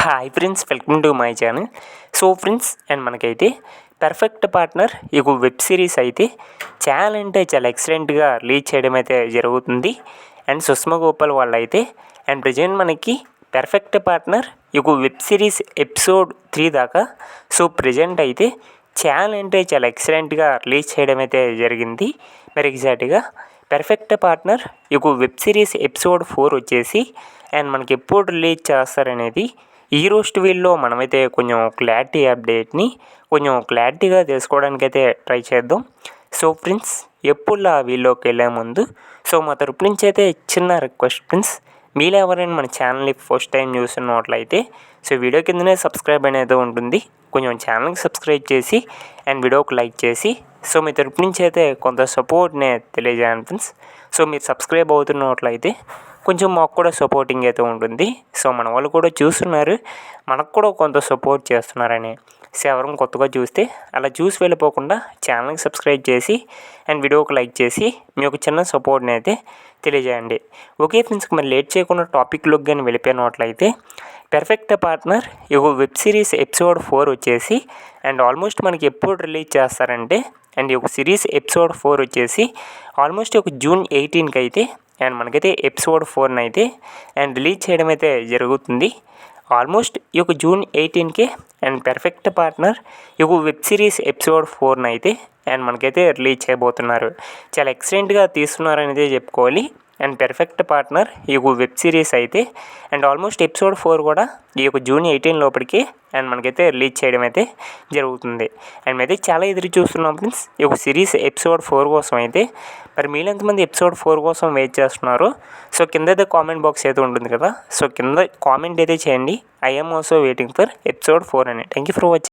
Hi friends, welcome to my channel. So friends, and మనకైతే perfect partner ఈ web series అయితే చాలా అంటే చాలా ఎక్సలెంట్గా రిలీజ్ చేయడం అయితే జరుగుతుంది. అండ్ సుష్మా గోపాల్ వాళ్ళైతే అండ్ ప్రజెంట్ మనకి పర్ఫెక్ట్ పార్ట్నర్ ఈ వెబ్ సిరీస్ ఎపిసోడ్ 3 దాకా సో ప్రజెంట్ అయితే చాలా అంటే చాలా ఎక్సలెంట్గా రిలీజ్ చేయడం అయితే జరిగింది. మరి ఎగ్జాక్ట్గా పర్ఫెక్ట్ పార్ట్నర్ ఈ వెబ్ సిరీస్ ఎపిసోడ్ 4 వచ్చేసి అండ్ మనకి ఎప్పుడు రిలీజ్ చేస్తారనేది ఈ రోజు వీడియోలో మనమైతే కొంచెం క్లారిటీగా తెలుసుకోవడానికి అయితే ట్రై చేద్దాం. సో ఫ్రెండ్స్, ఎప్పుడు ఆ వీడియోకి వెళ్ళే ముందు సో మా తరపు నుంచి అయితే చిన్న రిక్వెస్ట్ ఫ్రెండ్స్, మీరు ఎవరైనా మన ఛానల్ని ఫస్ట్ టైం చూస్తున్నట్లయితే సో వీడియో కిందనే సబ్స్క్రైబ్ అనేది ఉంటుంది. కొంచెం ఛానల్కి సబ్స్క్రైబ్ చేసి అండ్ వీడియోకి లైక్ చేసి సో మీ తరపు నుంచి అయితే కొంత సపోర్ట్నే తెలియజేయండి ఫ్రెండ్స్. సో మీరు సబ్స్క్రైబ్ అవుతున్నట్లయితే కొంచెం మాకు కూడా సపోర్టింగ్ అయితే ఉంటుంది. సో మన వాళ్ళు కూడా చూస్తున్నారు, మనకు కూడా కొంత సపోర్ట్ చేస్తున్నారని. సో ఎవరైనా కొత్తగా చూస్తే అలా చూసి వెళ్ళిపోకుండా ఛానల్కి సబ్స్క్రైబ్ చేసి అండ్ వీడియోకి లైక్ చేసి మీ యొక్క చిన్న సపోర్ట్ని అయితే తెలియజేయండి. ఓకే ఫ్రెండ్స్, మరి లేట్ చేయకుండా టాపిక్లోకి కానీ వెళ్ళిపోయినట్లయితే పర్ఫెక్ట్ పార్ట్నర్ ఈ వెబ్ సిరీస్ ఎపిసోడ్ 4 వచ్చేసి అండ్ ఆల్మోస్ట్ మనకి ఎప్పుడు రిలీజ్ చేస్తారంటే అండ్ ఈ సిరీస్ ఎపిసోడ్ 4 వచ్చేసి ఆల్మోస్ట్ జూన్ 18కి అయితే అండ్ మనకైతే ఎపిసోడ్ 4 అయితే అండ్ రిలీజ్ చేయడం అయితే జరుగుతుంది. ఆల్మోస్ట్ ఈ జూన్ 18కి అండ్ పర్ఫెక్ట్ పార్ట్నర్ ఈ వెబ్ సిరీస్ ఎపిసోడ్ 4 అయితే అండ్ మనకైతే రిలీజ్ చేయబోతున్నారు. చాలా ఎక్సలెంట్గా తీస్తున్నారనేది చెప్పుకోవాలి. అండ్ పర్ఫెక్ట్ పార్ట్నర్ ఈ వెబ్ సిరీస్ అయితే అండ్ ఆల్మోస్ట్ ఎపిసోడ్ 4 కూడా ఈ జూన్ 18 లోపలికి అండ్ మనకైతే రిలీజ్ చేయడం అయితే జరుగుతుంది. అండ్ అయితే చాలా ఎదురు చూస్తున్నాం ఫ్రెండ్స్ ఈ సిరీస్ ఎపిసోడ్ 4 కోసం అయితే. మరి మీరు ఎంతమంది ఎపిసోడ్ 4 కోసం వెయిట్ చేస్తున్నారో సో కింద అయితే కామెంట్ బాక్స్ అయితే ఉంటుంది కదా, సో కింద కామెంట్ అయితే చేయండి. I'm also waiting for episode 4 అని. Thank you for watching.